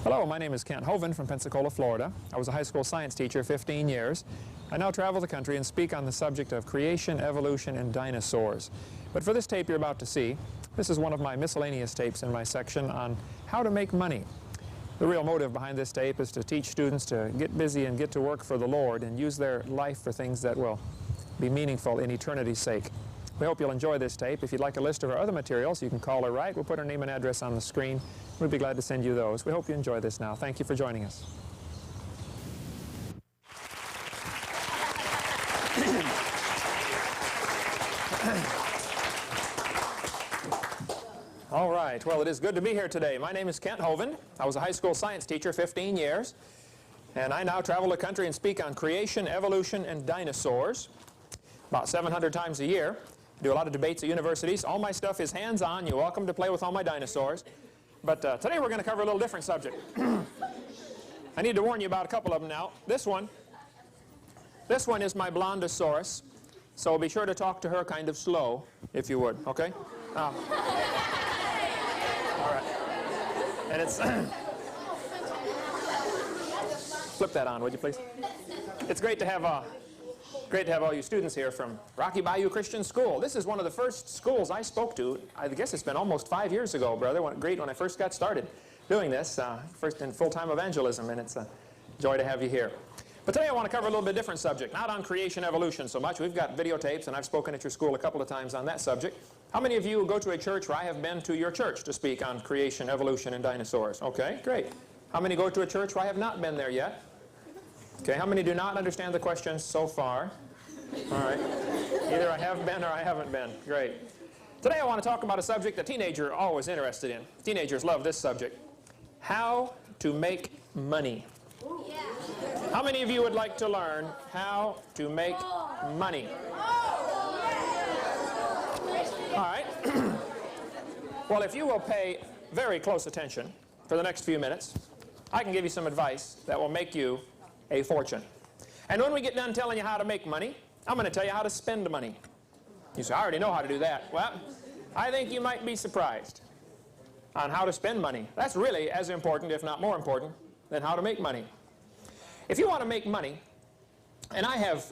Hello, my name is Kent Hovind from Pensacola, Florida. I was a high school science teacher 15 years. I now travel the country and speak on the subject of creation, evolution, and dinosaurs. But for this tape you're about to see, this is one of my miscellaneous tapes in my section on how to make money. The real motive behind this tape is to teach students to get busy and get to work for the Lord and use their life for things that will be meaningful in eternity's sake. We hope you'll enjoy this tape. If you'd like a list of our other materials, you can call or write. We'll put our name and address on the screen. We'd be glad to send you those. We hope you enjoy this now. Thank you for joining us. All right. Well, it is good to be here today. My name is Kent Hovind. I was a high school science teacher 15 years. And I now travel the country and speak on creation, evolution, and dinosaurs about 700 times a year. Do a lot of debates at universities. All my stuff is hands-on. You're welcome to play with all my dinosaurs. But today we're going to cover a little different subject. I need to warn you about a couple of them now. This one is my Blondosaurus. So be sure to talk to her kind of slow, if you would, okay? All right. And it's... Flip that on, would you please? It's great to have all you students here from Rocky Bayou Christian School. This is one of the first schools I spoke to. I guess it's been almost 5 years ago, brother. Great when I first got started doing this, first in full-time evangelism, and it's a joy to have you here. But today I want to cover a little bit different subject, not on creation evolution so much. We've got videotapes, and I've spoken at your school a couple of times on that subject. How many of you go to a church where I have been to your church to speak on creation, evolution, and dinosaurs? Okay, great. How many go to a church where I have not been there yet? Okay, how many do not understand the questions so far? All right. Either I have been or I haven't been. Great. Today I want to talk about a subject that teenagers are always interested in. Teenagers love this subject. How to make money. How many of you would like to learn how to make money? All right. Well, if you will pay very close attention for the next few minutes, I can give you some advice that will make you a fortune. And when we get done telling you how to make money, I'm going to tell you how to spend money. You say, I already know how to do that. Well, I think you might be surprised on how to spend money. That's really as important, if not more important, than how to make money. If you want to make money, and I have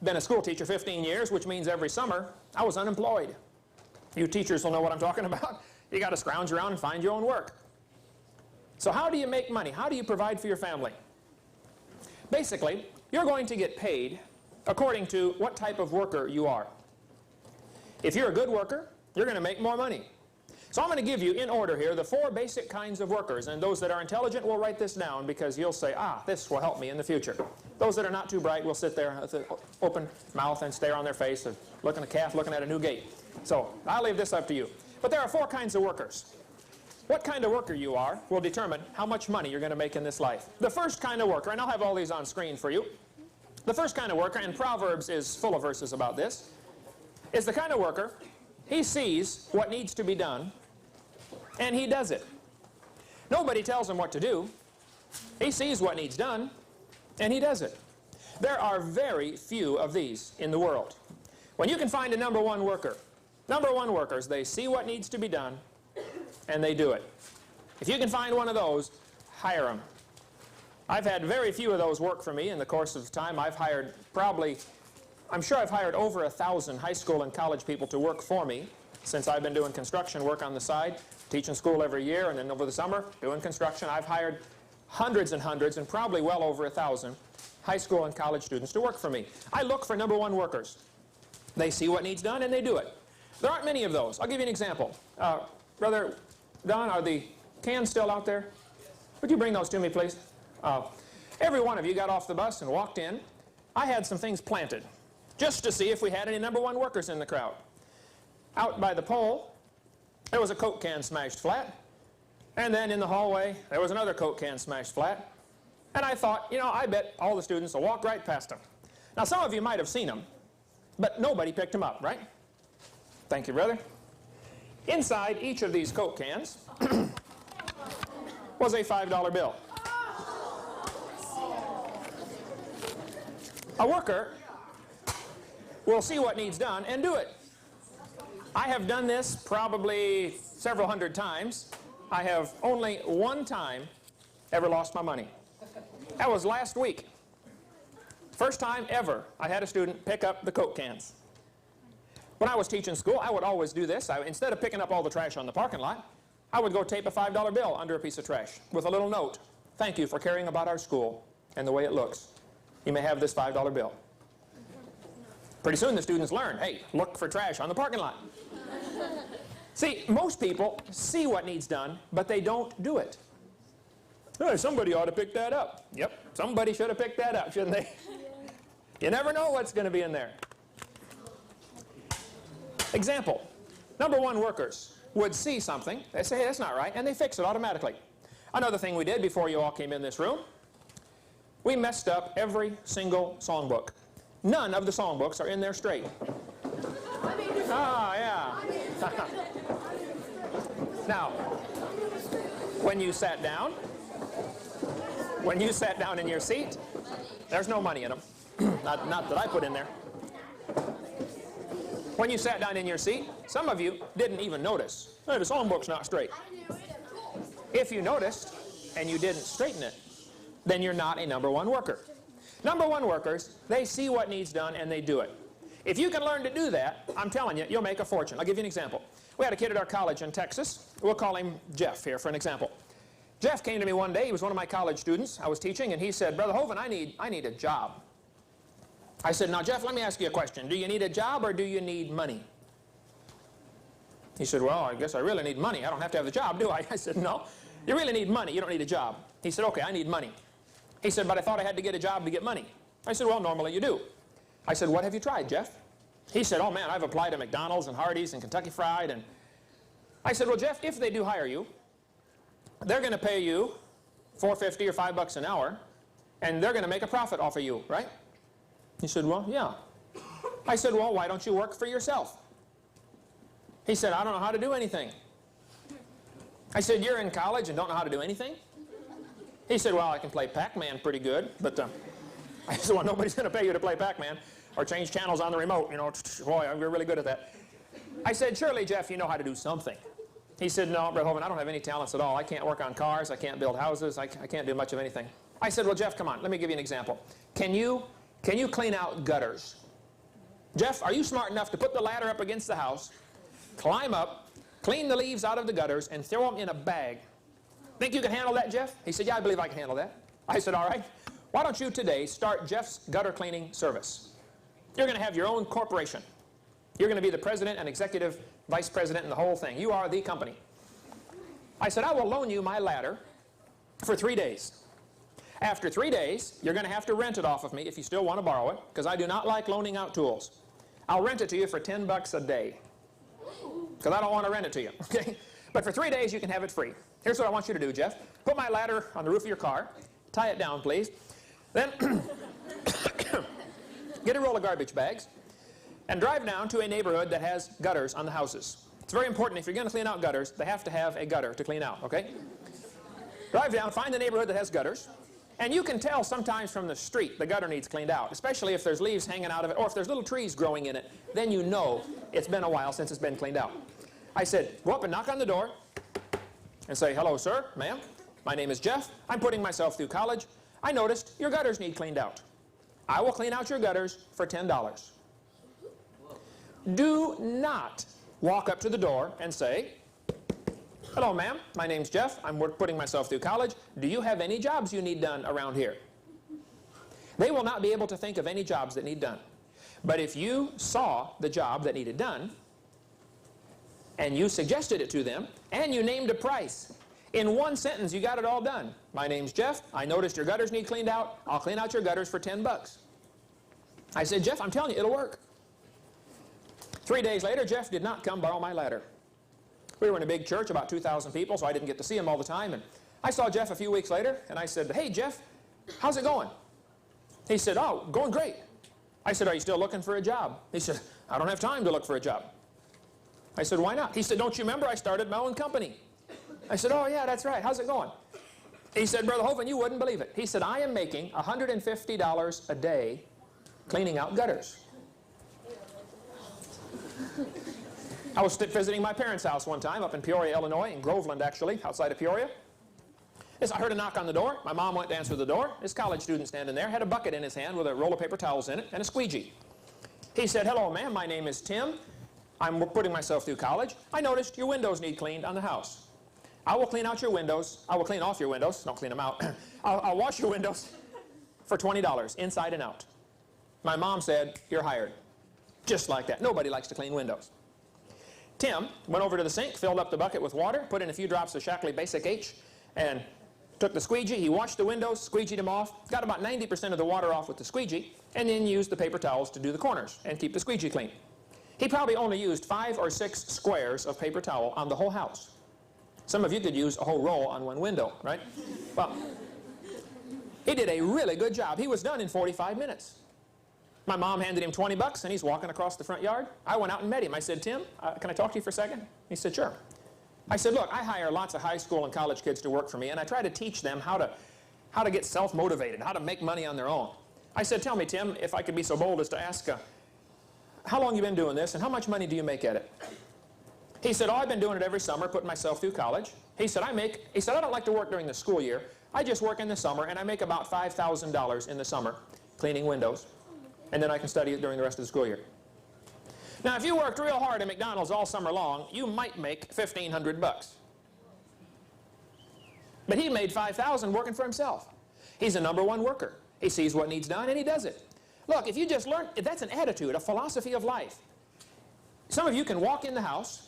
been a school teacher 15 years, which means every summer I was unemployed. You teachers will know what I'm talking about. You got to scrounge around and find your own work. So how do you make money? How do you provide for your family? Basically, you're going to get paid according to what type of worker you are. If you're a good worker, you're going to make more money. So I'm going to give you, in order here, the 4 basic kinds of workers. And those that are intelligent will write this down because you'll say, this will help me in the future. Those that are not too bright will sit there with an open mouth and stare on their face, looking at a calf, looking at a new gate. So I'll leave this up to you. But there are 4 kinds of workers. What kind of worker you are will determine how much money you're going to make in this life. The first kind of worker, and I'll have all these on screen for you. The first kind of worker, and Proverbs is full of verses about this, is the kind of worker, he sees what needs to be done, and he does it. Nobody tells him what to do. He sees what needs done, and he does it. There are very few of these in the world. When you can find a number one worker, number one workers, they see what needs to be done, and they do it. If you can find one of those, hire them. I've had very few of those work for me in the course of time. I've hired I'm sure I've hired over 1,000 high school and college people to work for me since I've been doing construction work on the side, teaching school every year, and then over the summer, doing construction. I've hired hundreds and hundreds, and probably well over 1,000 high school and college students to work for me. I look for number one workers. They see what needs done, and they do it. There aren't many of those. I'll give you an example. Brother Don, are the cans still out there? Would you bring those to me, please? Every one of you got off the bus and walked in. I had some things planted just to see if we had any number one workers in the crowd. Out by the pole, there was a Coke can smashed flat. And then in the hallway, there was another Coke can smashed flat. And I thought, I bet all the students will walk right past them. Now, some of you might have seen them, but nobody picked them up, right? Thank you, brother. Inside each of these Coke cans was a $5 bill. A worker will see what needs done and do it. I have done this probably several hundred times, I have only one time ever lost my money. That was last week. First time ever I had a student pick up the Coke cans. When I was teaching school, I would always do this. Instead of picking up all the trash on the parking lot, I would go tape a $5 bill under a piece of trash with a little note. Thank you for caring about our school and the way it looks. You may have this $5 bill. Pretty soon the students learn, hey, look for trash on the parking lot. See, most people see what needs done, but they don't do it. Hey, somebody ought to pick that up. Yep, somebody should have picked that up, shouldn't they? You never know what's going to be in there. Example, number one workers would see something, they say, hey, that's not right, and they fix it automatically. Another thing we did before you all came in this room, we messed up every single songbook. None of the songbooks are in there straight. Ah, yeah. Now, when you sat down in your seat, there's no money in them. Not that I put in there. When you sat down in your seat, some of you didn't even notice. Hey, the songbook's not straight. If you noticed and you didn't straighten it, then you're not a number one worker. Number one workers, they see what needs done and they do it. If you can learn to do that, I'm telling you, you'll make a fortune. I'll give you an example. We had a kid at our college in Texas. We'll call him Jeff here for an example. Jeff came to me one day. He was one of my college students. I was teaching, and he said, Brother Hovind, I need a job. I said, now, Jeff, let me ask you a question. Do you need a job or do you need money? He said, well, I guess I really need money. I don't have to have the job, do I? I said, no. You really need money. You don't need a job. He said, okay, I need money. He said, but I thought I had to get a job to get money. I said, well, normally you do. I said, what have you tried, Jeff? He said, oh, man, I've applied to McDonald's and Hardee's and Kentucky Fried. And I said, well, Jeff, if they do hire you, they're going to pay you $4.50 or $5 an hour, and they're going to make a profit off of you, right? He said, well, yeah. I said, well, why don't you work for yourself? He said, I don't know how to do anything. I said, you're in college and don't know how to do anything? He said, well, I can play Pac-Man pretty good, but I said, well, nobody's going to pay you to play Pac-Man or change channels on the remote, you know. Boy, you're really good at that. I said, surely, Jeff, you know how to do something. He said, no, Brother Hovind, I don't have any talents at all. I can't work on cars. I can't build houses. I can't do much of anything. I said, well, Jeff, come on. Let me give you an example. Can you clean out gutters? Jeff, are you smart enough to put the ladder up against the house, climb up, clean the leaves out of the gutters, and throw them in a bag? Think you can handle that, Jeff? He said, yeah, I believe I can handle that. I said, all right. Why don't you today start Jeff's gutter cleaning service? You're going to have your own corporation. You're going to be the president and executive vice president and the whole thing. You are the company. I said, I will loan you my ladder for 3 days. After 3 days, you're going to have to rent it off of me if you still want to borrow it, because I do not like loaning out tools. I'll rent it to you for $10 a day, because I don't want to rent it to you, okay? But for 3 days, you can have it free. Here's what I want you to do, Jeff. Put my ladder on the roof of your car. Tie it down, please. Then get a roll of garbage bags and drive down to a neighborhood that has gutters on the houses. It's very important, if you're going to clean out gutters, they have to have a gutter to clean out, okay? Drive down, find the neighborhood that has gutters, and you can tell sometimes from the street the gutter needs cleaned out, especially if there's leaves hanging out of it or if there's little trees growing in it. Then you know it's been a while since it's been cleaned out. I said, go up and knock on the door and say, hello, sir, ma'am. My name is Jeff. I'm putting myself through college. I noticed your gutters need cleaned out. I will clean out your gutters for $10. Do not walk up to the door and say, hello, ma'am. My name's Jeff. I'm putting myself through college. Do you have any jobs you need done around here? They will not be able to think of any jobs that need done. But if you saw the job that needed done, and you suggested it to them, and you named a price, in one sentence, you got it all done. My name's Jeff. I noticed your gutters need cleaned out. I'll clean out your gutters for $10. I said, Jeff, I'm telling you, it'll work. 3 days later, Jeff did not come borrow my ladder. We were in a big church, about 2,000 people, so I didn't get to see him all the time. And I saw Jeff a few weeks later, and I said, hey, Jeff, how's it going? He said, oh, going great. I said, are you still looking for a job? He said, I don't have time to look for a job. I said, why not? He said, don't you remember I started my own company? I said, oh, yeah, that's right. How's it going? He said, Brother Hovind, you wouldn't believe it. He said, I am making $150 a day cleaning out gutters. I was visiting my parents' house one time up in Peoria, Illinois, in Groveland actually, outside of Peoria. I heard a knock on the door. My mom went to answer the door. This college student standing there had a bucket in his hand with a roll of paper towels in it and a squeegee. He said, "Hello, ma'am, my name is Tim. I'm putting myself through college. I noticed your windows need cleaned on the house. I will clean out your windows. I will clean off your windows. Don't clean them out. I'll wash your windows for $20, inside and out." My mom said, "You're hired." Just like that. Nobody likes to clean windows. Tim went over to the sink, filled up the bucket with water, put in a few drops of Shackley Basic H, and took the squeegee. He washed the windows, squeegeed them off, got about 90% of the water off with the squeegee, and then used the paper towels to do the corners and keep the squeegee clean. He probably only used 5 or 6 squares of paper towel on the whole house. Some of you could use a whole roll on one window, right? Well, he did a really good job. He was done in 45 minutes. My mom handed him 20 bucks, and he's walking across the front yard. I went out and met him. I said, "Tim, can I talk to you for a second?" He said, "Sure." I said, "Look, I hire lots of high school and college kids to work for me, and I try to teach them how to get self-motivated, how to make money on their own." I said, "Tell me, Tim, if I could be so bold as to ask, how long you been doing this, and how much money do you make at it?" He said, "Oh, I've been doing it every summer, putting myself through college." He said, I don't like to work during the school year. I just work in the summer, and I make about $5,000 in the summer cleaning windows, and then I can study it during the rest of the school year." Now, if you worked real hard at McDonald's all summer long, you might make 1,500 bucks. But he made 5,000 working for himself. He's a #1 worker. He sees what needs done, and he does it. Look, if you just learn, that's an attitude, a philosophy of life. Some of you can walk in the house.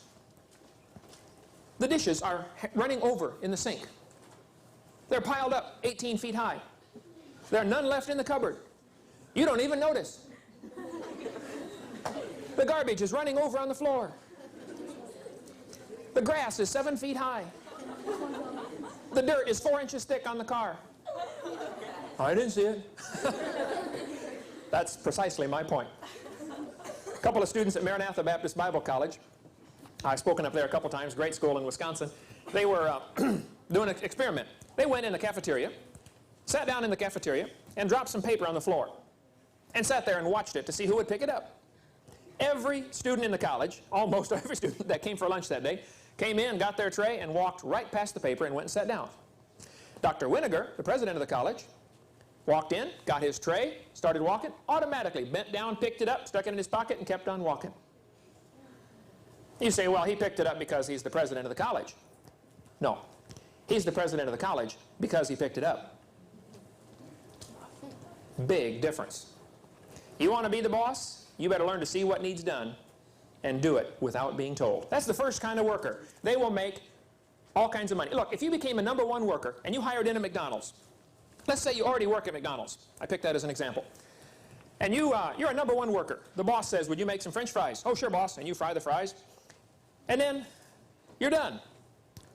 The dishes are running over in the sink. They're piled up 18 feet high. There are none left in the cupboard. You don't even notice. The garbage is running over on the floor. The grass is 7 feet high. The dirt is 4 inches thick on the car. I didn't see it. That's precisely my point. A couple of students at Maranatha Baptist Bible College, I've spoken up there a couple times, great school in Wisconsin. They were doing an experiment. They went in the cafeteria, sat down in the cafeteria, and dropped some paper on the floor, and sat there and watched it to see who would pick it up. Every student in the college, almost every student that came for lunch that day, came in, got their tray, and walked right past the paper and went and sat down. Dr. Winiger, the president of the college, walked in, got his tray, started walking, automatically bent down, picked it up, stuck it in his pocket, and kept on walking. You say, well, he picked it up because he's the president of the college. No. He's the president of the college because he picked it up. Big difference. You want to be the boss? You better learn to see what needs done and do it without being told. That's the first kind of worker. They will make all kinds of money. Look, if you became a #1 worker and you hired in at McDonald's, let's say you already work at McDonald's. I picked that as an example. And you're a #1 worker. The boss says, "Would you make some French fries?" "Oh, sure, boss." And you fry the fries. And then you're done.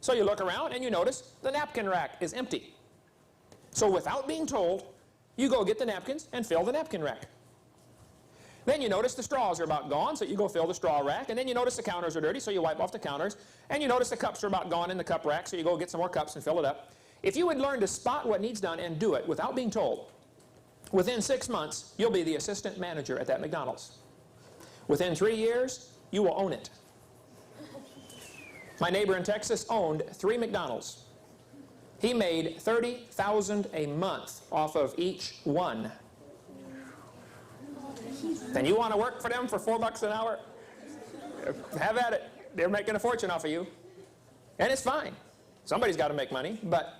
So you look around and you notice the napkin rack is empty. So without being told, you go get the napkins and fill the napkin rack. Then you notice the straws are about gone, so you go fill the straw rack. And then you notice the counters are dirty, so you wipe off the counters. And you notice the cups are about gone in the cup rack, so you go get some more cups and fill it up. If you would learn to spot what needs done and do it without being told, within 6 months, you'll be the assistant manager at that McDonald's. Within 3 years, you will own it. My neighbor in Texas owned 3 McDonald's. He made $30,000 a month off of each one. And you want to work for them for $4 an hour? Have at it. They're making a fortune off of you. And it's fine. Somebody's got to make money, but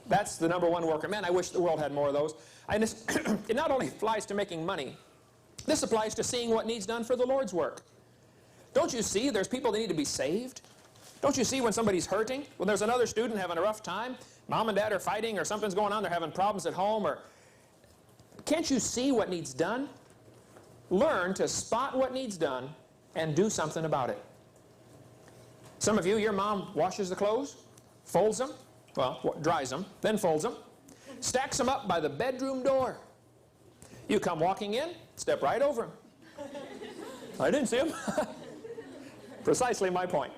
that's the #1 worker. Man, I wish the world had more of those. And it not only applies to making money, this applies to seeing what needs done for the Lord's work. Don't you see there's people that need to be saved? Don't you see when somebody's hurting? When there's another student having a rough time, mom and dad are fighting, or something's going on, they're having problems at home, or can't you see what needs done? Learn to spot what needs done and do something about it. Some of you, your mom washes the clothes, folds them, well, dries them, then folds them, stacks them up by the bedroom door. You come walking in, step right over them. I didn't see them. Precisely my point.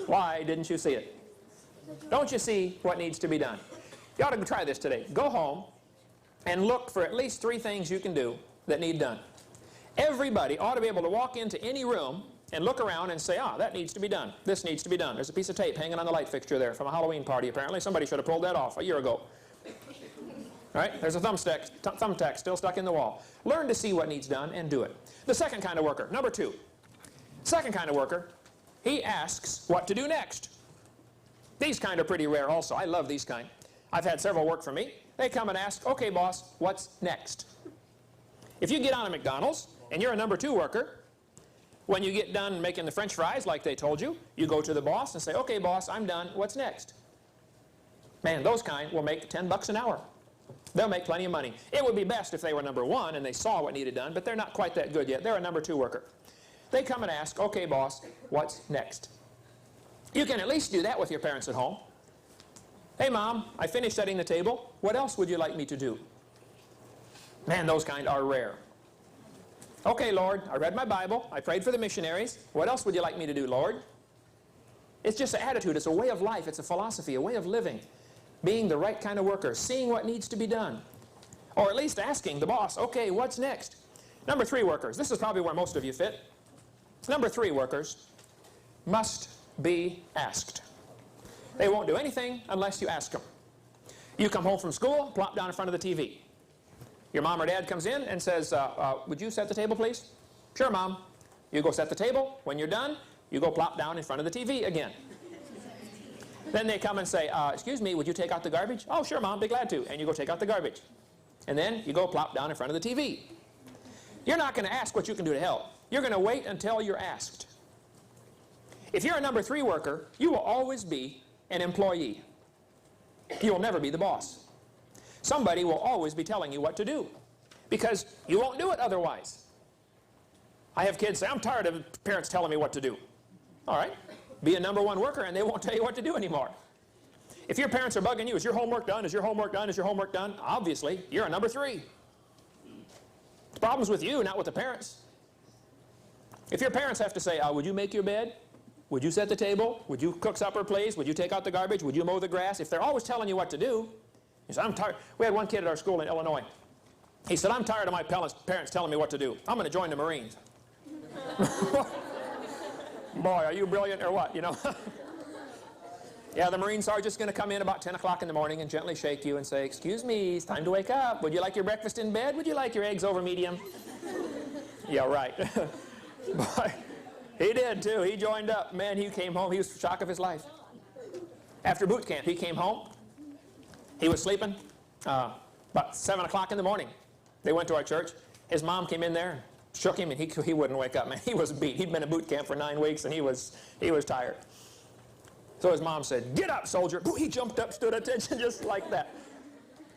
Why didn't you see it? Don't you see what needs to be done? You ought to try this today. Go home and look for at least 3 things you can do that need done. Everybody ought to be able to walk into any room and look around and say, ah, that needs to be done. This needs to be done. There's a piece of tape hanging on the light fixture there from a Halloween party, apparently. Somebody should have pulled that off a year ago. Right? There's a thumbtack still stuck in the wall. Learn to see what needs done and do it. The second kind of worker, number 2. Second kind of worker, he asks what to do next. These kind are pretty rare also. I love these kind. I've had several work for me. They come and ask, okay, boss, what's next? If you get on a McDonald's and you're a number 2 worker, when you get done making the French fries like they told you, you go to the boss and say, okay, boss, I'm done. What's next? Man, those kind will make $10 an hour. They'll make plenty of money. It would be best if they were number 1 and they saw what needed done, but they're not quite that good yet. They're a number 2 worker. They come and ask, okay, boss, what's next? You can at least do that with your parents at home. Hey, Mom, I finished setting the table. What else would you like me to do? Man, those kind are rare. Okay, Lord, I read my Bible. I prayed for the missionaries. What else would you like me to do, Lord? It's just an attitude. It's a way of life. It's a philosophy, a way of living. Being the right kind of worker, seeing what needs to be done. Or at least asking the boss, okay, what's next? Number 3 workers. This is probably where most of you fit. Number 3 workers must be asked. They won't do anything unless you ask them. You come home from school, plop down in front of the TV. Your mom or dad comes in and says, would you set the table, please? Sure, Mom. You go set the table. When you're done, you go plop down in front of the TV again. Then they come and say, excuse me, would you take out the garbage? Oh, sure, Mom, be glad to. And you go take out the garbage. And then you go plop down in front of the TV. You're not going to ask what you can do to help. You're going to wait until you're asked. If you're a number 3 worker, you will always be an employee. You will never be the boss. Somebody will always be telling you what to do because you won't do it otherwise. I have kids say, I'm tired of parents telling me what to do. All right. Be a number 1 worker and they won't tell you what to do anymore. If your parents are bugging you, is your homework done? Is your homework done? Is your homework done? Obviously, you're a number 3. The problem's with you, not with the parents. If your parents have to say, would you make your bed? Would you set the table? Would you cook supper, please? Would you take out the garbage? Would you mow the grass? If they're always telling you what to do, you say, I'm tired. We had one kid at our school in Illinois. He said, I'm tired of my parents telling me what to do. I'm going to join the Marines. Boy, are you brilliant or what, you know? Yeah, the Marine sergeant's going to come in about 10 o'clock in the morning and gently shake you and say, excuse me, it's time to wake up. Would you like your breakfast in bed? Would you like your eggs over medium? Yeah, right. Boy, he did too. He joined up. Man, he came home. He was the shock of his life. After boot camp, he came home. He was sleeping about 7 o'clock in the morning. They went to our church. His mom came in there, shook him, and he wouldn't wake up, man. He was beat. He'd been at boot camp for 9 weeks, and he was tired. So his mom said, get up, soldier. Ooh, he jumped up, stood at attention just like that.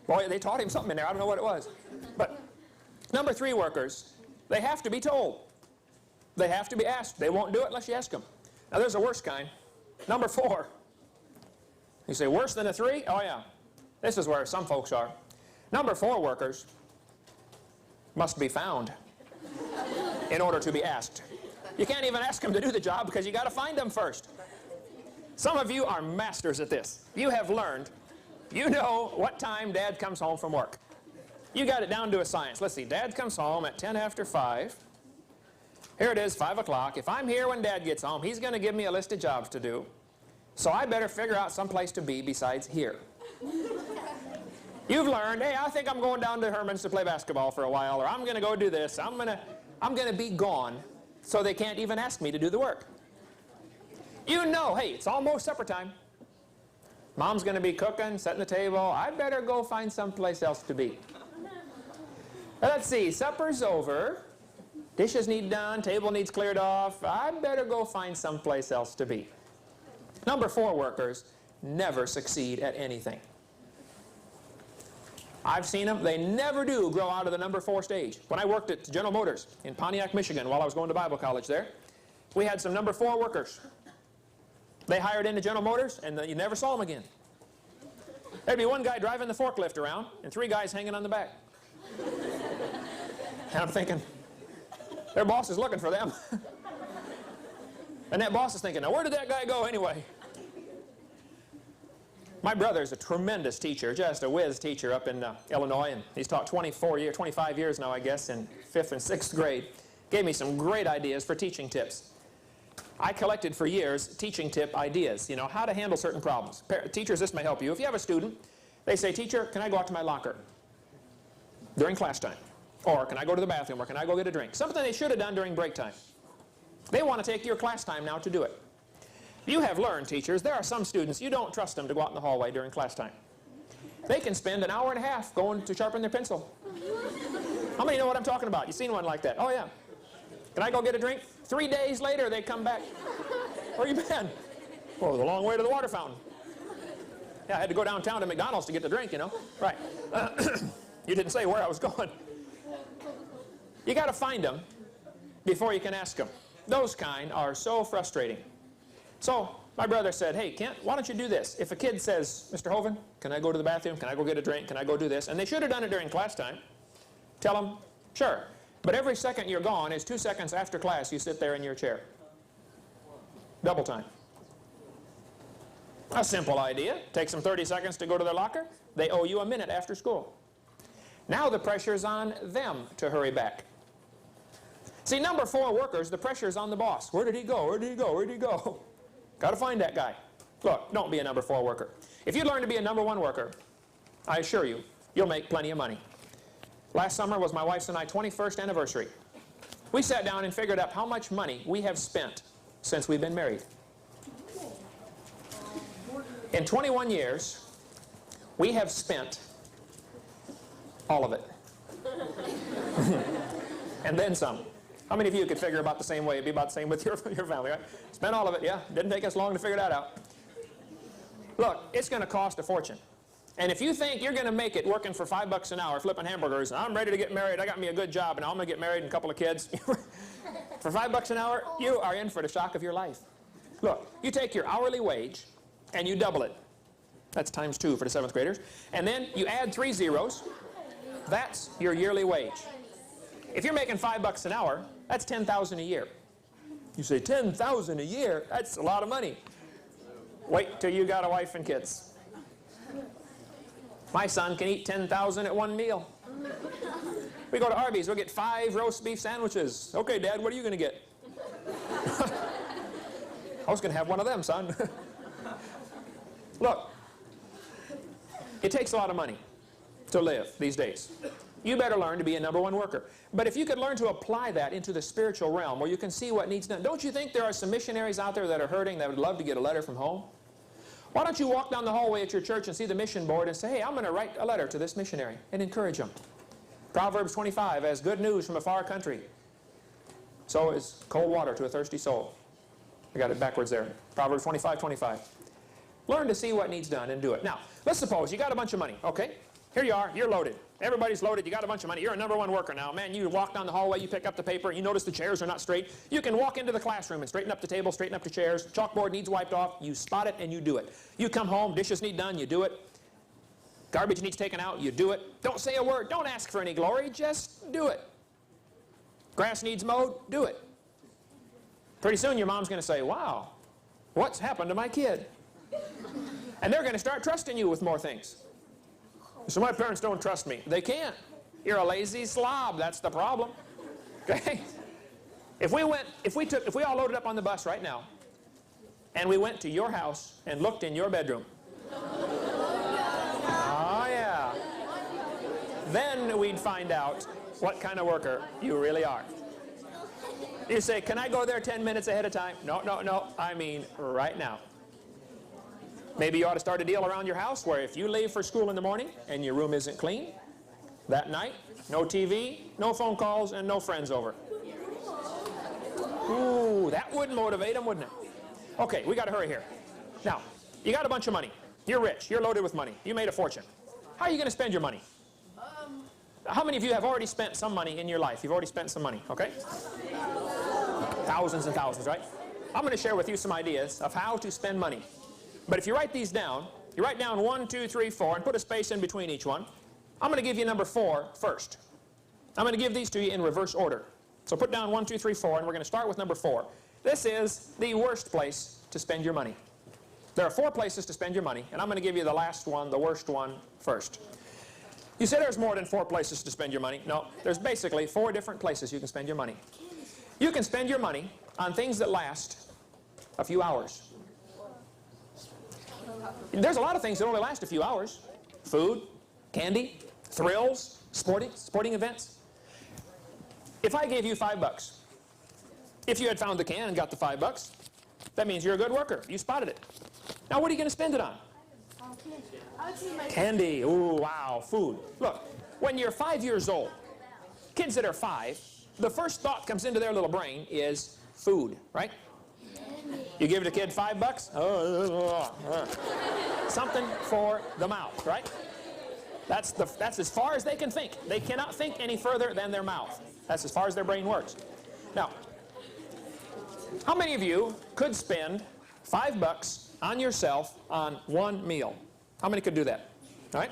Boy, they taught him something in there. I don't know what it was. But number 3 workers, they have to be told. They have to be asked. They won't do it unless you ask them. Now, there's a worse kind. Number 4. You say, worse than a 3? Oh, yeah. This is where some folks are. Number 4 workers must be found in order to be asked. You can't even ask them to do the job because you got to find them first. Some of you are masters at this. You have learned. You know what time Dad comes home from work. You got it down to a science. Let's see. Dad comes home at 10 after 5. Here it is, 5 o'clock. If I'm here when Dad gets home, he's going to give me a list of jobs to do. So I better figure out some place to be besides here. You've learned, hey, I think I'm going down to Herman's to play basketball for a while, or I'm going to go do this. I'm going to be gone so they can't even ask me to do the work. You know, hey, it's almost supper time. Mom's going to be cooking, setting the table. I better go find someplace else to be. Let's see, supper's over. Dishes need done, table needs cleared off. I better go find someplace else to be. Number 4 workers never succeed at anything. I've seen them. They never do grow out of the number 4 stage. When I worked at General Motors in Pontiac, Michigan, while I was going to Bible college there, we had some number 4 workers. They hired into General Motors, and you never saw them again. There'd be one guy driving the forklift around, and 3 guys hanging on the back. And I'm thinking, their boss is looking for them. And that boss is thinking, now where did that guy go anyway? My brother is a tremendous teacher, just a whiz teacher up in Illinois, and he's taught 25 years now, I guess, in 5th and 6th grade. Gave me some great ideas for teaching tips. I collected for years teaching tip ideas, you know, how to handle certain problems. Teachers, this may help you. If you have a student, they say, teacher, can I go out to my locker during class time? Or can I go to the bathroom? Or can I go get a drink? Something they should have done during break time. They want to take your class time now to do it. You have learned, teachers, there are some students, you don't trust them to go out in the hallway during class time. They can spend an hour and a half going to sharpen their pencil. How many know what I'm talking about? You've seen one like that? Oh, yeah. Can I go get a drink? 3 days later, they come back. Where you been? Well, it was a long way to the water fountain. Yeah, I had to go downtown to McDonald's to get the drink, you know. Right. You didn't say where I was going. You got to find them before you can ask them. Those kind are so frustrating. So my brother said, hey, Kent, why don't you do this? If a kid says, Mr. Hovind, can I go to the bathroom? Can I go get a drink? Can I go do this? And they should have done it during class time. Tell them, sure. But every second you're gone is 2 seconds after class you sit there in your chair. Double time. A simple idea. Takes them 30 seconds to go to their locker. They owe you a minute after school. Now the pressure's on them to hurry back. See, number 4 workers, the pressure's on the boss. Where did he go? Where did he go? Where did he go? Got to find that guy. Look, don't be a number 4 worker. If you learn to be a number 1 worker, I assure you, you'll make plenty of money. Last summer was my wife's and I 21st anniversary. We sat down and figured out how much money we have spent since we've been married. In 21 years, we have spent all of it. And then some. How many of you could figure about the same way? It'd be about the same with your family, right? Spent all of it, yeah. Didn't take us long to figure that out. Look, it's going to cost a fortune. And if you think you're going to make it working for $5 an hour flipping hamburgers, and I'm ready to get married, I got me a good job, and I'm going to get married and a couple of kids. For $5 an hour, you are in for the shock of your life. Look, you take your hourly wage and you double it. That's times 2 for the 7th graders. And then you add 3 zeros. That's your yearly wage. If you're making $5 an hour, that's $10,000 a year. You say, $10,000 a year? That's a lot of money. Wait till you got a wife and kids. My son can eat $10,000 at one meal. We go to Arby's, we'll get 5 roast beef sandwiches. Okay, Dad, what are you going to get? I was going to have one of them, son. Look, it takes a lot of money to live these days. You better learn to be a number 1 worker. But if you could learn to apply that into the spiritual realm where you can see what needs done, don't you think there are some missionaries out there that are hurting that would love to get a letter from home? Why don't you walk down the hallway at your church and see the mission board and say, hey, I'm going to write a letter to this missionary and encourage him. Proverbs 25, as good news from a far country, so is cold water to a thirsty soul. I got it backwards there. Proverbs 25:25. Learn to see what needs done and do it. Now, let's suppose you got a bunch of money, okay? Here you are, you're loaded. Everybody's loaded, you got a bunch of money. You're a number 1 worker now. Man, you walk down the hallway, you pick up the paper, you notice the chairs are not straight. You can walk into the classroom and straighten up the table, straighten up the chairs. Chalkboard needs wiped off, you spot it and you do it. You come home, dishes need done, you do it. Garbage needs taken out, you do it. Don't say a word, don't ask for any glory, just do it. Grass needs mowed, do it. Pretty soon your mom's going to say, wow, what's happened to my kid? And they're going to start trusting you with more things. So my parents don't trust me. They can't. You're a lazy slob. That's the problem. Okay? If we all loaded up on the bus right now, and we went to your house and looked in your bedroom. Oh yeah. Then we'd find out what kind of worker you really are. You say, can I go there 10 minutes ahead of time? No, no, no. I mean right now. Maybe you ought to start a deal around your house where if you leave for school in the morning and your room isn't clean, that night, no TV, no phone calls, and no friends over. Ooh, that would motivate them, wouldn't it? Okay, we got to hurry here. Now, you got a bunch of money. You're rich. You're loaded with money. You made a fortune. How are you going to spend your money? How many of you have already spent some money in your life? You've already spent some money, okay? Thousands and thousands, right? I'm going to share with you some ideas of how to spend money. But if you write these down, you write down 1, 2, 3, 4, and put a space in between each one. I'm going to give you number 4 first. I'm going to give these to you in reverse order. So put down 1, 2, 3, 4, and we're going to start with number 4. This is the worst place to spend your money. There are 4 places to spend your money, and I'm going to give you the last one, the worst one, first. You say there's more than 4 places to spend your money. No, there's basically 4 different places you can spend your money. You can spend your money on things that last a few hours. There's a lot of things that only last a few hours. Food, candy, thrills, sporting events. If I gave you $5, if you had found the can and got the $5, that means you're a good worker. You spotted it. Now what are you going to spend it on? Candy. Ooh, wow. Food. Look, when you're 5 years old, kids that are 5, the first thought comes into their little brain is food, right? You give a kid $5, something for the mouth, right? That's as far as they can think. They cannot think any further than their mouth. That's as far as their brain works. Now, how many of you could spend $5 on yourself on one meal? How many could do that? All right?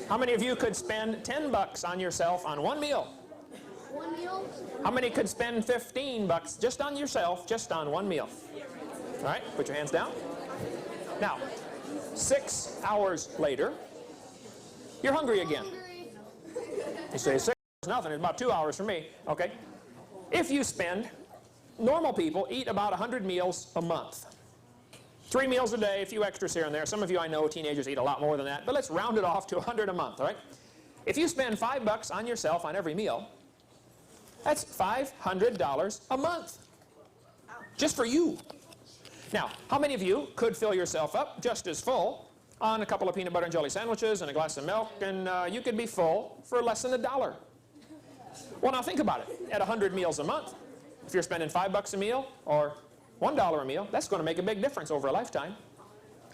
How many of you could spend $10 on yourself on one meal? One meal? How many could spend $15 just on yourself, just on one meal? All right, put your hands down. Now, 6 hours later, you're hungry again. You say 6 hours is nothing, it's about 2 hours for me. Okay. If you spend, normal people eat about 100 meals a month. 3 meals a day, a few extras here and there. Some of you I know, teenagers, eat a lot more than that, but let's round it off to 100 a month, all right? If you spend $5 on yourself on every meal, that's $500 a month. Just for you. Now, how many of you could fill yourself up just as full on a couple of peanut butter and jelly sandwiches and a glass of milk, and you could be full for less than $1? Well, now think about it. At 100 meals a month, if you're spending $5 a meal or $1 a meal, that's going to make a big difference over a lifetime.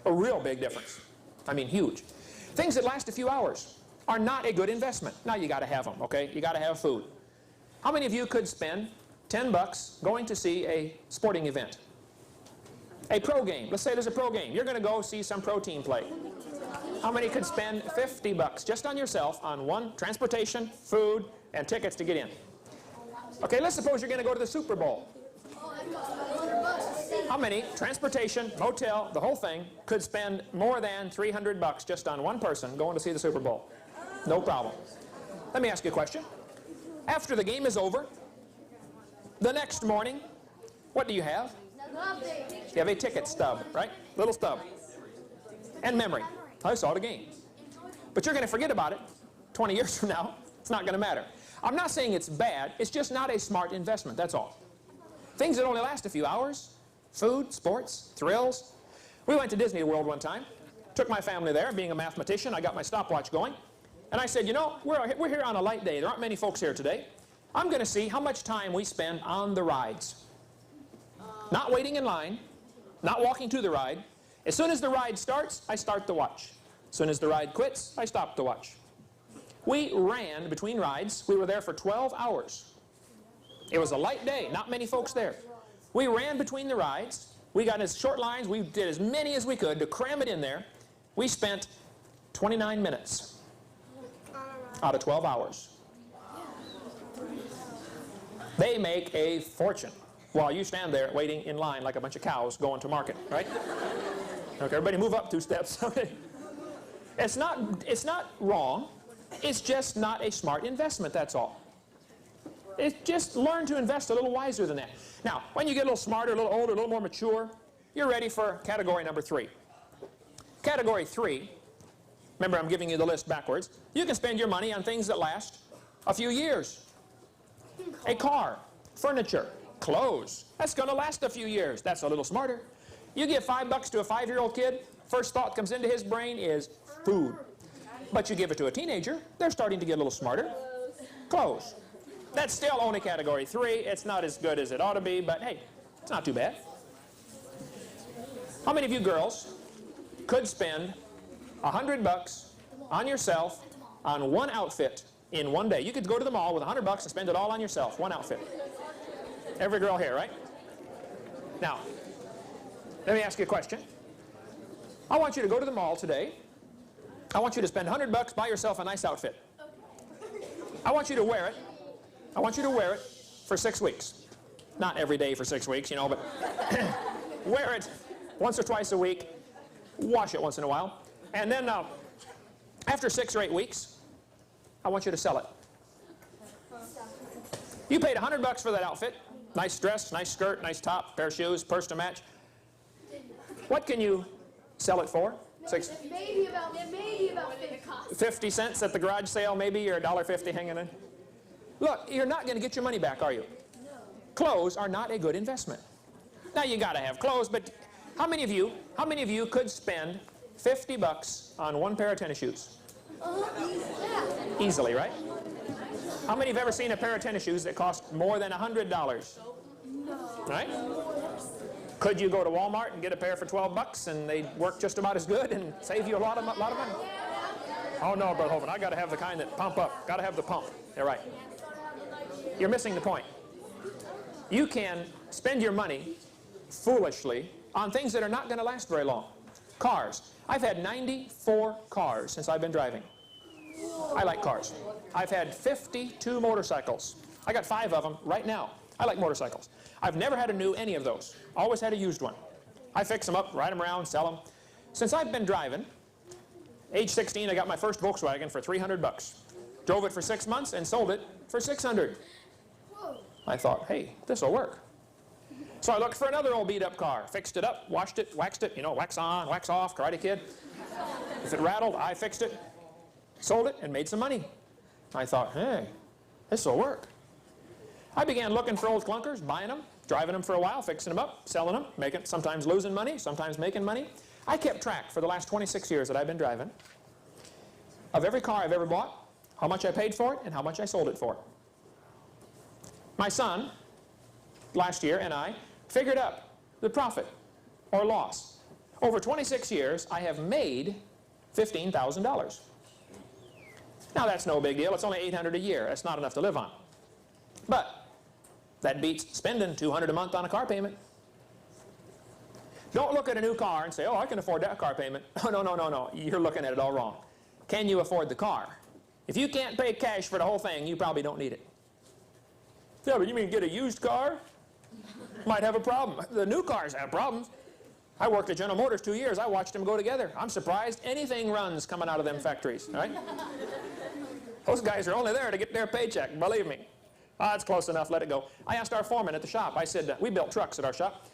A real big difference. I mean, huge. Things that last a few hours are not a good investment. Now, you got to have them, okay? You got to have food. How many of you could spend $10 going to see a sporting event? A pro game. Let's say there's a pro game. You're going to go see some pro team play. How many could spend $50 just on yourself on one transportation, food, and tickets to get in? Okay, let's suppose you're going to go to the Super Bowl. How many, transportation, motel, the whole thing, could spend more than $300 just on one person going to see the Super Bowl? No problem. Let me ask you a question. After the game is over, the next morning, what do you have? You have a ticket stub, right? Little stub. And memory. I saw the game. But you're going to forget about it 20 years from now. It's not going to matter. I'm not saying it's bad. It's just not a smart investment. That's all. Things that only last a few hours. Food, sports, thrills. We went to Disney World one time. Took my family there. Being a mathematician, I got my stopwatch going. And I said, you know, we're here on a light day. There aren't many folks here today. I'm going to see how much time we spend on the rides. Not waiting in line. Not walking to the ride. As soon as the ride starts, I start the watch. As soon as the ride quits, I stop the watch. We ran between rides. We were there for 12 hours. It was a light day. Not many folks there. We ran between the rides. We got as short lines. We did as many as we could to cram it in there. We spent 29 minutes out of 12 hours. They make a fortune while you stand there waiting in line like a bunch of cows going to market, right? Okay, everybody move up 2 steps. It's not wrong. It's just not a smart investment, that's all. It's just learn to invest a little wiser than that. Now, when you get a little smarter, a little older, a little more mature, you're ready for category number 3. Category 3, remember I'm giving you the list backwards, you can spend your money on things that last a few years. A car, furniture, clothes. That's going to last a few years. That's a little smarter. You give $5 to a 5-year-old kid, first thought comes into his brain is food. But you give it to a teenager, they're starting to get a little smarter. Clothes. That's still only category 3. It's not as good as it ought to be, but hey, it's not too bad. How many of you girls could spend $100 on yourself on one outfit in one day? You could go to the mall with $100 and spend it all on yourself, one outfit. Every girl here, right? Now, let me ask you a question. I want you to go to the mall today. I want you to spend $100, buy yourself a nice outfit. I want you to wear it. I want you to wear it for 6 weeks. Not every day for 6 weeks, you know, but wear it once or twice a week. Wash it once in a while. And then after 6 or 8 weeks, I want you to sell it. You paid $100 for that outfit. Nice dress, nice skirt, nice top, pair of shoes, purse to match. What can you sell it for? Maybe about 50 cents at the garage sale, maybe, or $1.50 hanging in. Look, you're not going to get your money back, are you? No. Clothes are not a good investment. Now, you got to have clothes, but how many of you could spend 50 bucks on one pair of tennis shoes? Easily, right? How many have ever seen a pair of tennis shoes that cost more than $100? No. Right? Could you go to Walmart and get a pair for 12 bucks and they work just about as good and save you a lot of money? Oh no, Brother Hovind, I got to have the kind that pump up. Got to have the pump. You're right. You're missing the point. You can spend your money foolishly on things that are not going to last very long. Cars. I've had 94 cars since I've been driving. I like cars. I've had 52 motorcycles. I got 5 of them right now. I like motorcycles. I've never had a new any of those. Always had a used one. I fix them up, ride them around, sell them. Since I've been driving, age 16, I got my first Volkswagen for 300 bucks. Drove it for 6 months and sold it for 600. I thought, hey, this will work. So I looked for another old beat-up car, fixed it up, washed it, waxed it, you know, wax on, wax off, Karate Kid. If it rattled, I fixed it, sold it, and made some money. I thought, hey, this will work. I began looking for old clunkers, buying them, driving them for a while, fixing them up, selling them, sometimes losing money, sometimes making money. I kept track for the last 26 years that I've been driving of every car I've ever bought, how much I paid for it, and how much I sold it for. My son, last year, and I figured up the profit or loss. Over 26 years, I have made $15,000. Now, that's no big deal. It's only $800 a year. That's not enough to live on. But that beats spending $200 a month on a car payment. Don't look at a new car and say, oh, I can afford that car payment. Oh, no, no, no, no. You're looking at it all wrong. Can you afford the car? If you can't pay cash for the whole thing, you probably don't need it. Yeah, but you mean get a used car? Might have a problem. The new cars have problems. I worked at General Motors 2 years. I watched them go together. I'm surprised anything runs coming out of them factories, right? Those guys are only there to get their paycheck, believe me. It's close enough, let it go. I asked our foreman at the shop, I said, we built trucks at our shop.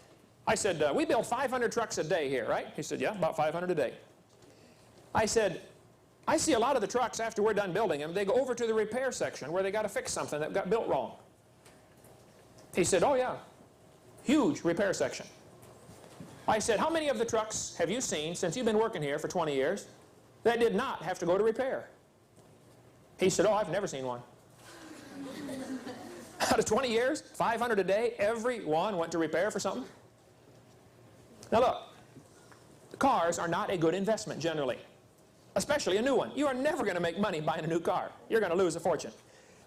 I said, we build 500 trucks a day here, right? He said, yeah, about 500 a day. I said, I see a lot of the trucks after we're done building them, they go over to the repair section where they got to fix something that got built wrong. He said, oh yeah, huge repair section. I said, how many of the trucks have you seen since you've been working here for 20 years that did not have to go to repair? He said, oh, I've never seen one. Out of 20 years, 500 a day, every one went to repair for something. Now look, cars are not a good investment generally, especially a new one. You are never going to make money buying a new car. You're going to lose a fortune.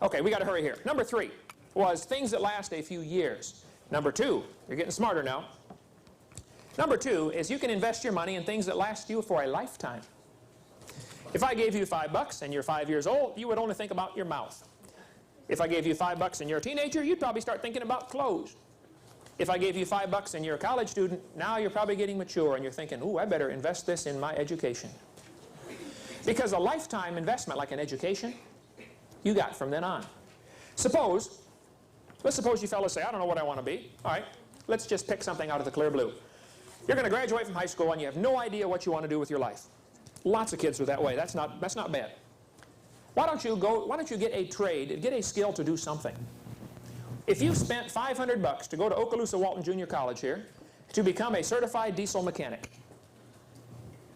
Okay, we got to hurry here. Number 3 was things that last a few years. Number 2, you're getting smarter now. Number 2 is you can invest your money in things that last you for a lifetime. If I gave you $5 and you're 5 years old, you would only think about your mouth. If I gave you $5 and you're a teenager, you'd probably start thinking about clothes. If I gave you $5 and you're a college student, now you're probably getting mature and you're thinking, ooh, I better invest this in my education. Because a lifetime investment like an education, you got from then on. Let's suppose you fellas say, I don't know what I want to be. All right, let's just pick something out of the clear blue. You're going to graduate from high school and you have no idea what you want to do with your life. Lots of kids are that way. That's not bad. Why don't you get a trade, get a skill to do something? If you spent $500 to go to Okaloosa Walton Junior College here to become a certified diesel mechanic,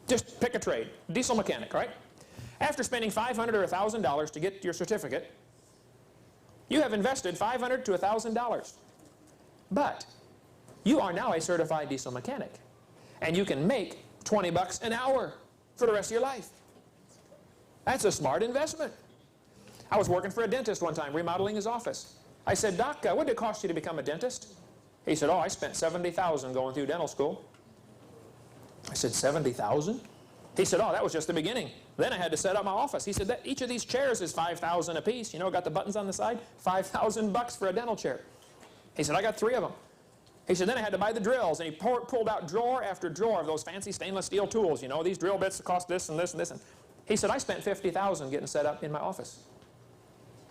just pick a trade, diesel mechanic, right? After spending $500 or $1,000 to get your certificate, you have invested $500 to $1,000. But you are now a certified diesel mechanic, and you can make $20 an hour for the rest of your life. That's a smart investment. I was working for a dentist one time, remodeling his office. I said, Doc, what did it cost you to become a dentist? He said, oh, I spent $70,000 going through dental school. I said, $70,000? He said, oh, that was just the beginning. Then I had to set up my office. He said, each of these chairs is $5,000 a piece. You know, got the buttons on the side? $5,000 for a dental chair. He said, I got 3 of them. He said, then I had to buy the drills, and he pulled out drawer after drawer of those fancy stainless steel tools. You know, these drill bits cost this and this and this. And he said, I spent $50,000 getting set up in my office.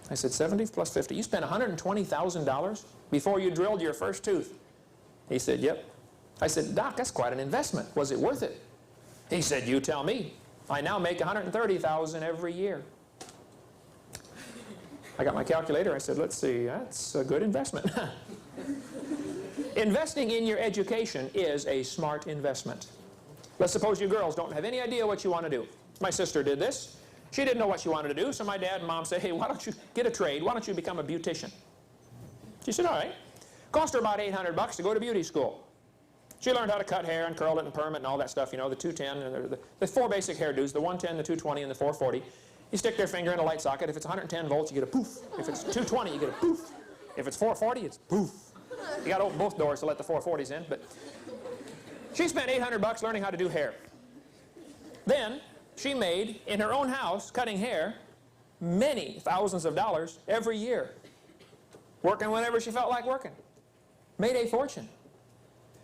I said, 70 plus 50. You spent $120,000 before you drilled your first tooth. He said, yep. I said, Doc, that's quite an investment. Was it worth it? He said, you tell me. I now make $130,000 every year. I got my calculator. I said, let's see, that's a good investment. Investing in your education is a smart investment. Let's suppose you girls don't have any idea what you want to do. My sister did this. She didn't know what she wanted to do, so my dad and mom said, hey, why don't you get a trade? Why don't you become a beautician? She said, all right. Cost her about $800 to go to beauty school. She learned how to cut hair and curl it and perm it and all that stuff, you know, the 210 and the four basic hairdos, the 110, the 220, and the 440. You stick their finger in a light socket. If it's 110 volts, you get a poof. If it's 220, you get a poof. If it's 440, it's poof. You got to open both doors to let the 440s in. But she spent $800 learning how to do hair. Then she made, in her own house, cutting hair, many thousands of dollars every year. Working whenever she felt like working. Made a fortune.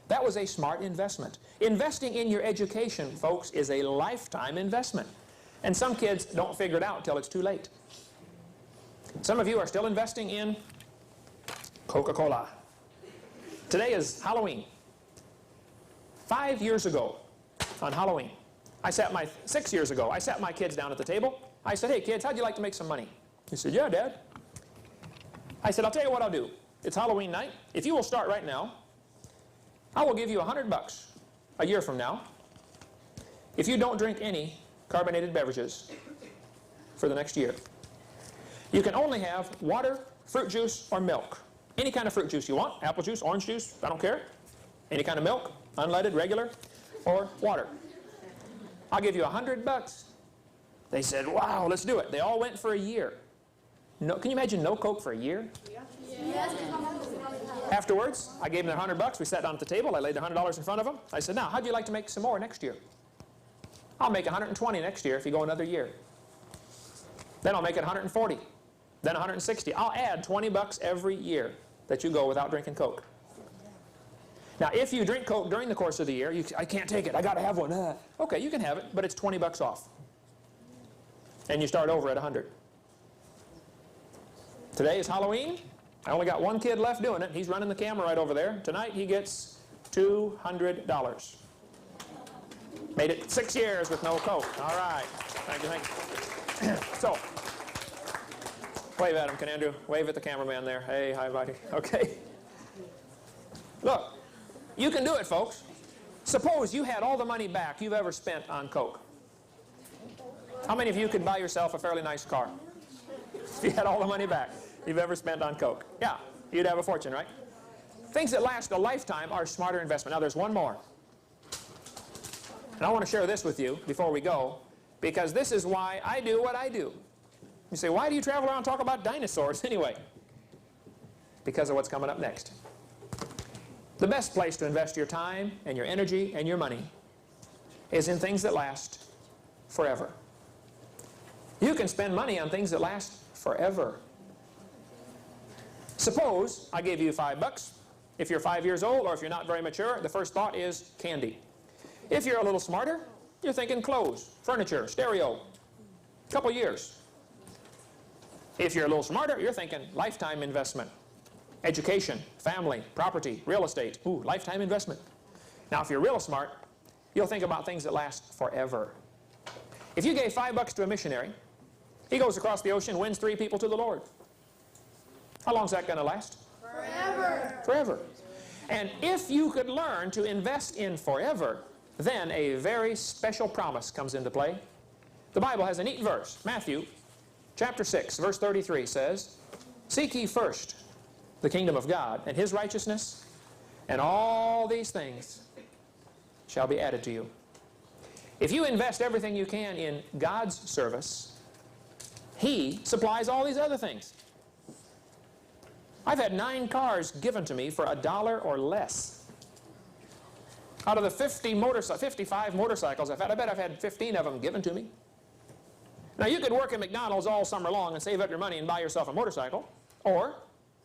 That was a smart investment. Investing in your education, folks, is a lifetime investment. And some kids don't figure it out until it's too late. Some of you are still investing in Coca-Cola. Today is Halloween. 5 years ago, on Halloween, 6 years ago, I sat my kids down at the table. I said, hey kids, how'd you like to make some money? He said, yeah, Dad. I said, I'll tell you what I'll do. It's Halloween night. If you will start right now, I will give you $100 a year from now if you don't drink any carbonated beverages for the next year. You can only have water, fruit juice, or milk. Any kind of fruit juice you want. Apple juice, orange juice, I don't care. Any kind of milk, unleaded, regular, or water. I'll give you $100. They said, wow, let's do it. They all went for a year. No, can you imagine no Coke for a year? Yes. Afterwards, I gave them their $100. We sat down at the table. I laid the $100 in front of them. I said, now, how'd you like to make some more next year? I'll make 120 next year if you go another year. Then I'll make it 140. Then 160. I'll add $20 every year that you go without drinking Coke. Now, if you drink Coke during the course of the year, I can't take it. I got to have one. Okay, you can have it, but it's $20 off. And you start over at 100. Today is Halloween. I only got one kid left doing it. He's running the camera right over there. Tonight he gets $200. Made it 6 years with no Coke. All right. Thank you, thank you. So, wave at him, can Andrew? Wave at the cameraman there. Hey, hi, buddy. Okay. Look, you can do it, folks. Suppose you had all the money back you've ever spent on Coke. How many of you could buy yourself a fairly nice car? If you had all the money back you've ever spent on Coke. Yeah, you'd have a fortune, right? Things that last a lifetime are smarter investment. Now, there's one more. And I want to share this with you before we go, because this is why I do what I do. You say, why do you travel around and talk about dinosaurs anyway? Because of what's coming up next. The best place to invest your time and your energy and your money is in things that last forever. You can spend money on things that last forever. Suppose I gave you $5. If you're 5 years old or if you're not very mature, the first thought is candy. If you're a little smarter, you're thinking clothes, furniture, stereo, a couple years. If you're a little smarter, you're thinking lifetime investment. Education, family, property, real estate. Ooh, lifetime investment. Now, if you're real smart, you'll think about things that last forever. If you gave $5 to a missionary, he goes across the ocean, wins 3 people to the Lord. How long is that going to last? Forever. Forever. And if you could learn to invest in forever, then a very special promise comes into play. The Bible has a neat verse. Matthew chapter 6, verse 33 says, seek ye first the kingdom of God and His righteousness, and all these things shall be added to you. If you invest everything you can in God's service, He supplies all these other things. I've had 9 cars given to me for $1 or less. Out of the 55 motorcycles I've had, I bet I've had 15 of them given to me. Now, you could work at McDonald's all summer long and save up your money and buy yourself a motorcycle. Or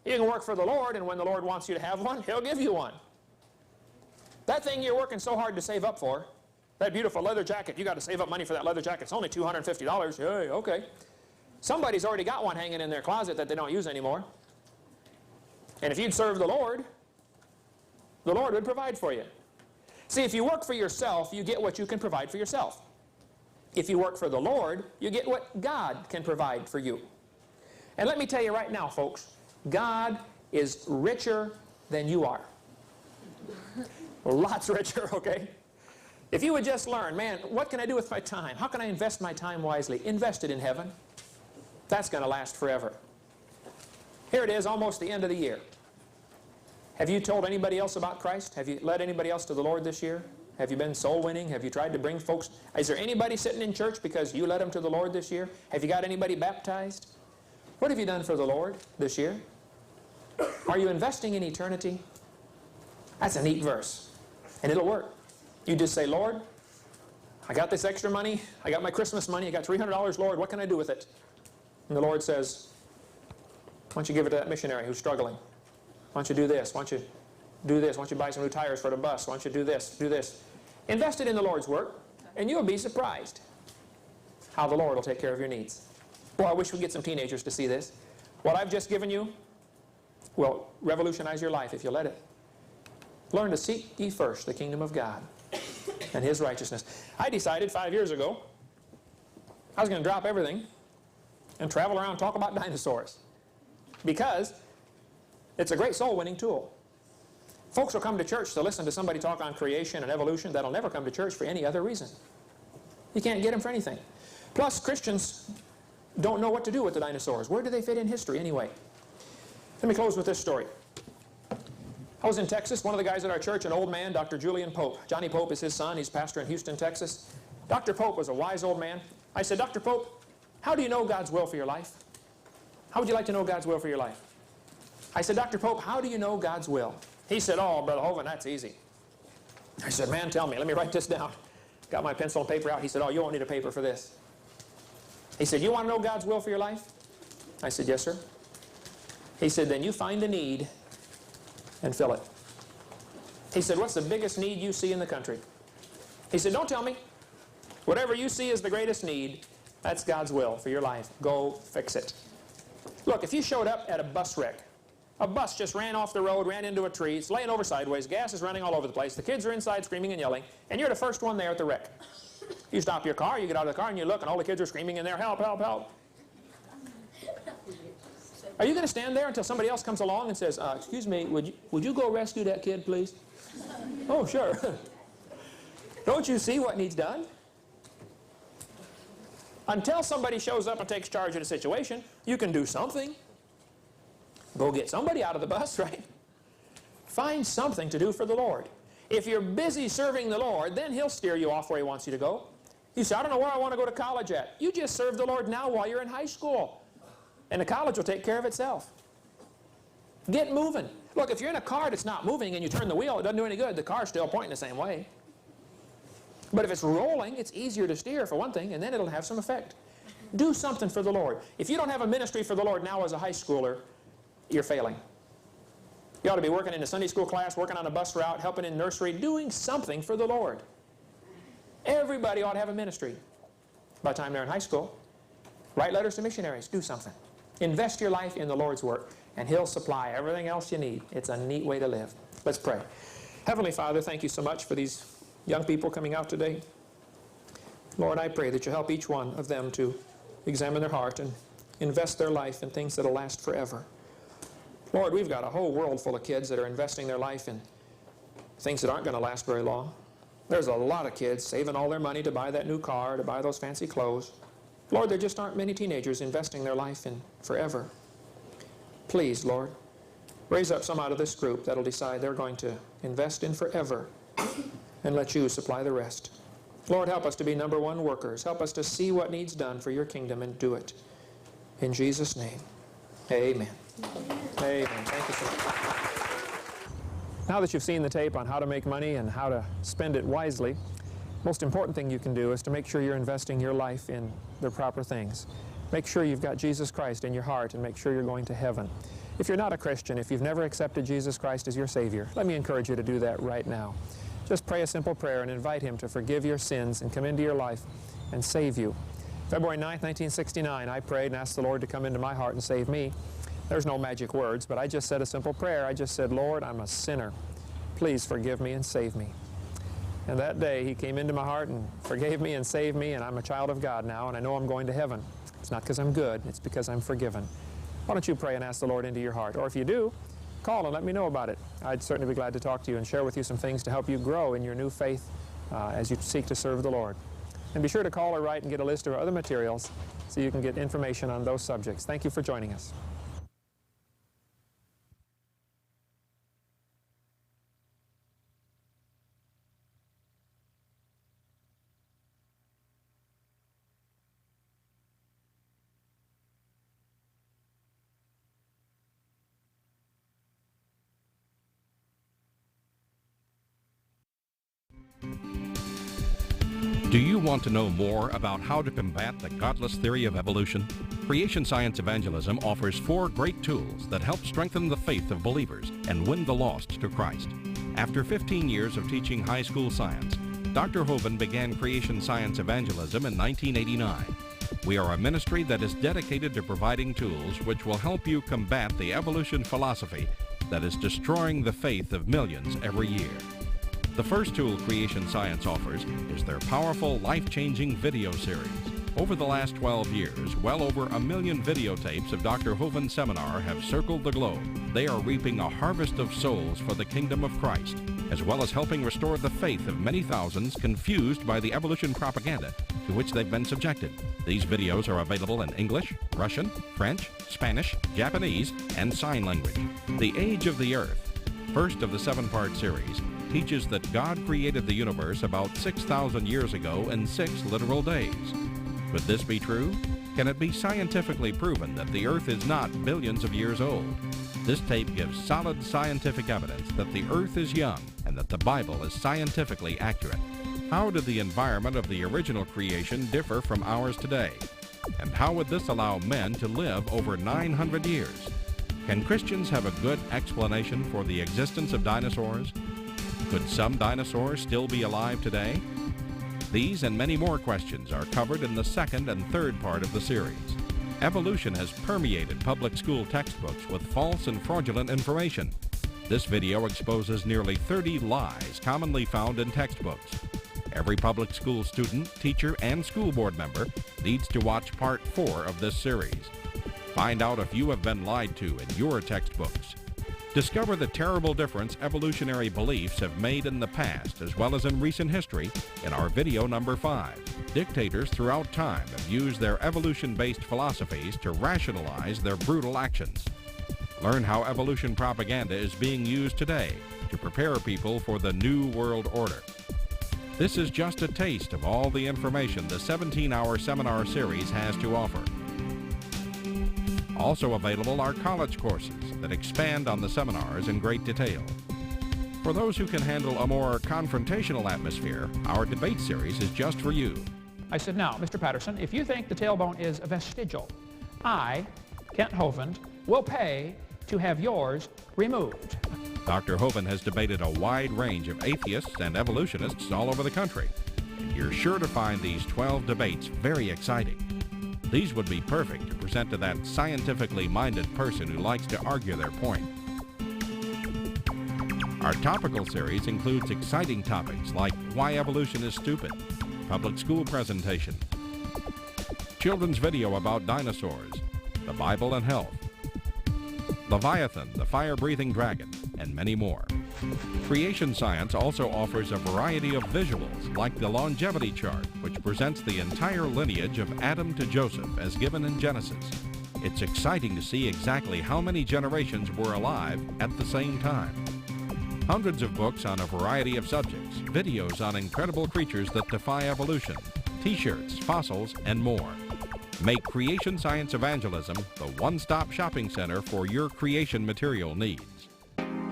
you can work for the Lord, and when the Lord wants you to have one, He'll give you one. That thing you're working so hard to save up for, that beautiful leather jacket, you got to save up money for that leather jacket. It's only $250. Hey, okay. Somebody's already got one hanging in their closet that they don't use anymore. And if you'd serve the Lord would provide for you. See, if you work for yourself, you get what you can provide for yourself. If you work for the Lord, you get what God can provide for you. And let me tell you right now, folks, God is richer than you are. Lots richer, okay? If you would just learn, man, what can I do with my time? How can I invest my time wisely? Invest it in heaven. That's going to last forever. Here it is, almost the end of the year. Have you told anybody else about Christ? Have you led anybody else to the Lord this year? Have you been soul winning? Have you tried to bring folks? Is there anybody sitting in church because you led them to the Lord this year? Have you got anybody baptized? What have you done for the Lord this year? Are you investing in eternity? That's a neat verse. And it'll work. You just say, Lord, I got this extra money. I got my Christmas money. I got $300, Lord. What can I do with it? And the Lord says, why don't you give it to that missionary who's struggling? Why don't you do this? Why don't you do this? Why don't you buy some new tires for the bus? Why don't you do this? Do this. Invest it in the Lord's work, and you'll be surprised how the Lord will take care of your needs. Boy, I wish we'd get some teenagers to see this. What I've just given you will revolutionize your life if you let it. Learn to seek ye first the kingdom of God and His righteousness. I decided 5 years ago I was going to drop everything and travel around and talk about dinosaurs, because it's a great soul-winning tool. Folks will come to church to listen to somebody talk on creation and evolution that'll never come to church for any other reason. You can't get them for anything. Plus, Christians don't know what to do with the dinosaurs. Where do they fit in history anyway? Let me close with this story. I was in Texas. One of the guys at our church, an old man, Dr. Julian Pope. Johnny Pope is his son. He's pastor in Houston, Texas. Dr. Pope was a wise old man. I said, Dr. Pope, how do you know God's will for your life? How would you like to know God's will for your life? I said, Dr. Pope, how do you know God's will? He said, oh, Brother Hovind, that's easy. I said, man, tell me. Let me write this down. Got my pencil and paper out. He said, oh, you won't need a paper for this. He said, you want to know God's will for your life? I said, yes, sir. He said, then you find a need and fill it. He said, what's the biggest need you see in the country? He said, don't tell me. Whatever you see is the greatest need, that's God's will for your life. Go fix it. Look, if you showed up at a bus wreck, a bus just ran off the road, ran into a tree, it's laying over sideways, gas is running all over the place, the kids are inside screaming and yelling, and you're the first one there at the wreck. You stop your car, you get out of the car, and you look, and all the kids are screaming in there, help, help, help. Are you going to stand there until somebody else comes along and says, excuse me, would you go rescue that kid, please? Oh, sure. Don't you see what needs done? Until somebody shows up and takes charge of the situation, you can do something. Go get somebody out of the bus, right? Find something to do for the Lord. If you're busy serving the Lord, then He'll steer you off where He wants you to go. You say, I don't know where I want to go to college at. You just serve the Lord now while you're in high school. And the college will take care of itself. Get moving. Look, if you're in a car that's not moving and you turn the wheel, it doesn't do any good. The car's still pointing the same way. But if it's rolling, it's easier to steer for one thing, and then it'll have some effect. Do something for the Lord. If you don't have a ministry for the Lord now as a high schooler, you're failing. You ought to be working in a Sunday school class, working on a bus route, helping in nursery, doing something for the Lord. Everybody ought to have a ministry by the time they're in high school. Write letters to missionaries. Do something. Invest your life in the Lord's work, and He'll supply everything else you need. It's a neat way to live. Let's pray. Heavenly Father, thank you so much for these young people coming out today. Lord, I pray that you help each one of them to examine their heart and invest their life in things that will last forever. Lord, we've got a whole world full of kids that are investing their life in things that aren't going to last very long. There's a lot of kids saving all their money to buy that new car, to buy those fancy clothes. Lord, there just aren't many teenagers investing their life in forever. Please, Lord, raise up some out of this group that'll decide they're going to invest in forever and let you supply the rest. Lord, help us to be number one workers. Help us to see what needs done for your kingdom and do it. In Jesus' name, amen. Amen. Thank you so much. Now that you've seen the tape on how to make money and how to spend it wisely, most important thing you can do is to make sure you're investing your life in the proper things. Make sure you've got Jesus Christ in your heart and make sure you're going to heaven. If you're not a Christian, if you've never accepted Jesus Christ as your Savior, let me encourage you to do that right now. Just pray a simple prayer and invite Him to forgive your sins and come into your life and save you. February 9th, 1969, I prayed and asked the Lord to come into my heart and save me. There's no magic words, but I just said a simple prayer. I just said, Lord, I'm a sinner. Please forgive me and save me. And that day, He came into my heart and forgave me and saved me, and I'm a child of God now, and I know I'm going to heaven. It's not because I'm good, it's because I'm forgiven. Why don't you pray and ask the Lord into your heart? Or if you do, call and let me know about it. I'd certainly be glad to talk to you and share with you some things to help you grow in your new faith as you seek to serve the Lord. And be sure to call or write and get a list of other materials so you can get information on those subjects. Thank you for joining us. Do you want to know more about how to combat the godless theory of evolution? Creation Science Evangelism offers 4 great tools that help strengthen the faith of believers and win the lost to Christ. After 15 years of teaching high school science, Dr. Hovind began Creation Science Evangelism in 1989. We are a ministry that is dedicated to providing tools which will help you combat the evolution philosophy that is destroying the faith of millions every year. The first tool Creation Science offers is their powerful, life-changing video series. Over the last 12 years, well over 1 million videotapes of Dr. Hovind's seminar have circled the globe. They are reaping a harvest of souls for the kingdom of Christ, as well as helping restore the faith of many thousands confused by the evolution propaganda to which they've been subjected. These videos are available in English, Russian, French, Spanish, Japanese, and sign language. The Age of the Earth, first of the 7-part series, teaches that God created the universe about 6,000 years ago in 6 literal days. Could this be true? Can it be scientifically proven that the Earth is not billions of years old? This tape gives solid scientific evidence that the Earth is young and that the Bible is scientifically accurate. How did the environment of the original creation differ from ours today? And how would this allow men to live over 900 years? Can Christians have a good explanation for the existence of dinosaurs? Could some dinosaurs still be alive today? These and many more questions are covered in the 2nd and 3rd part of the series. Evolution has permeated public school textbooks with false and fraudulent information. This video exposes nearly 30 lies commonly found in textbooks. Every public school student, teacher, and school board member needs to watch part 4 of this series. Find out if you have been lied to in your textbooks. Discover the terrible difference evolutionary beliefs have made in the past as well as in recent history in our video number 5. Dictators throughout time have used their evolution-based philosophies to rationalize their brutal actions. Learn how evolution propaganda is being used today to prepare people for the New World Order. This is just a taste of all the information the 17-hour seminar series has to offer. Also available are college courses that expand on the seminars in great detail. For those who can handle a more confrontational atmosphere, our debate series is just for you. I said, now, Mr. Patterson, if you think the tailbone is vestigial, I, Kent Hovind, will pay to have yours removed. Dr. Hovind has debated a wide range of atheists and evolutionists all over the country. And you're sure to find these 12 debates very exciting. These would be perfect to present to that scientifically minded person who likes to argue their point. Our topical series includes exciting topics like why evolution is stupid, public school presentation, children's video about dinosaurs, the Bible and health, Leviathan, the fire-breathing dragon, and many more. Creation Science also offers a variety of visuals like the longevity chart, which presents the entire lineage of Adam to Joseph as given in Genesis. It's exciting to see exactly how many generations were alive at the same time. Hundreds of books on a variety of subjects, videos on incredible creatures that defy evolution, t-shirts, fossils, and more. Make Creation Science Evangelism the one-stop shopping center for your creation material needs.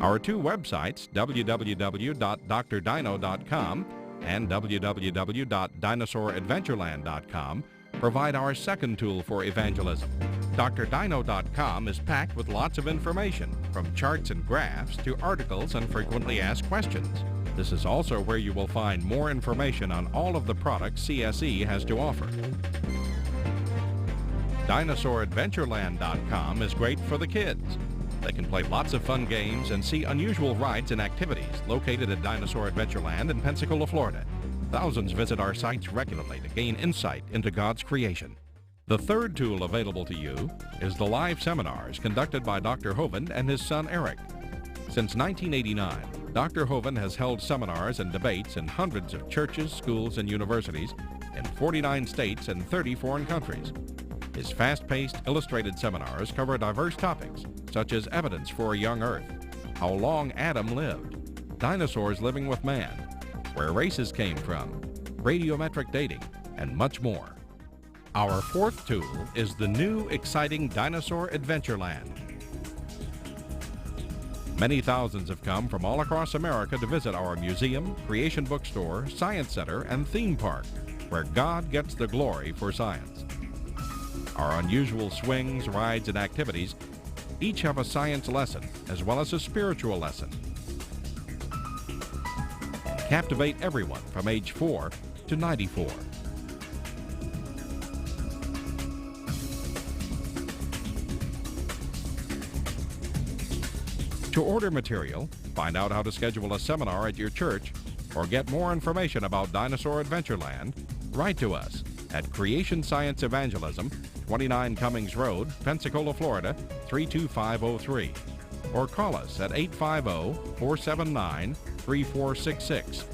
Our 2 websites, www.drdino.com and www.dinosauradventureland.com, provide our second tool for evangelism. drdino.com is packed with lots of information, from charts and graphs to articles and frequently asked questions. This is also where you will find more information on all of the products CSE has to offer. DinosaurAdventureland.com is great for the kids. They can play lots of fun games and see unusual rides and activities located at Dinosaur Adventureland in Pensacola, Florida. Thousands visit our sites regularly to gain insight into God's creation. The third tool available to you is the live seminars conducted by Dr. Hovind and his son Eric. Since 1989, Dr. Hovind has held seminars and debates in hundreds of churches, schools, and universities in 49 states and 30 foreign countries. His fast-paced, illustrated seminars cover diverse topics such as evidence for a young Earth, how long Adam lived, dinosaurs living with man, where races came from, radiometric dating, and much more. Our fourth tool is the new, exciting Dinosaur Adventureland. Many thousands have come from all across America to visit our museum, creation bookstore, science center, and theme park, where God gets the glory for science. Our unusual swings, rides, and activities each have a science lesson as well as a spiritual lesson. Captivate everyone from age 4 to 94. To order material, find out how to schedule a seminar at your church, or get more information about Dinosaur Adventureland, write to us at Creation Science Evangelism, 29 Cummings Road, Pensacola, Florida, 32503, or call us at 850-479-3466,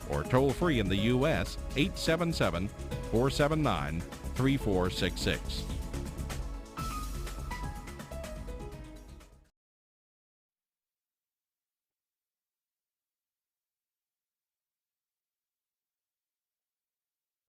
or toll free in the U.S. 877-479-3466.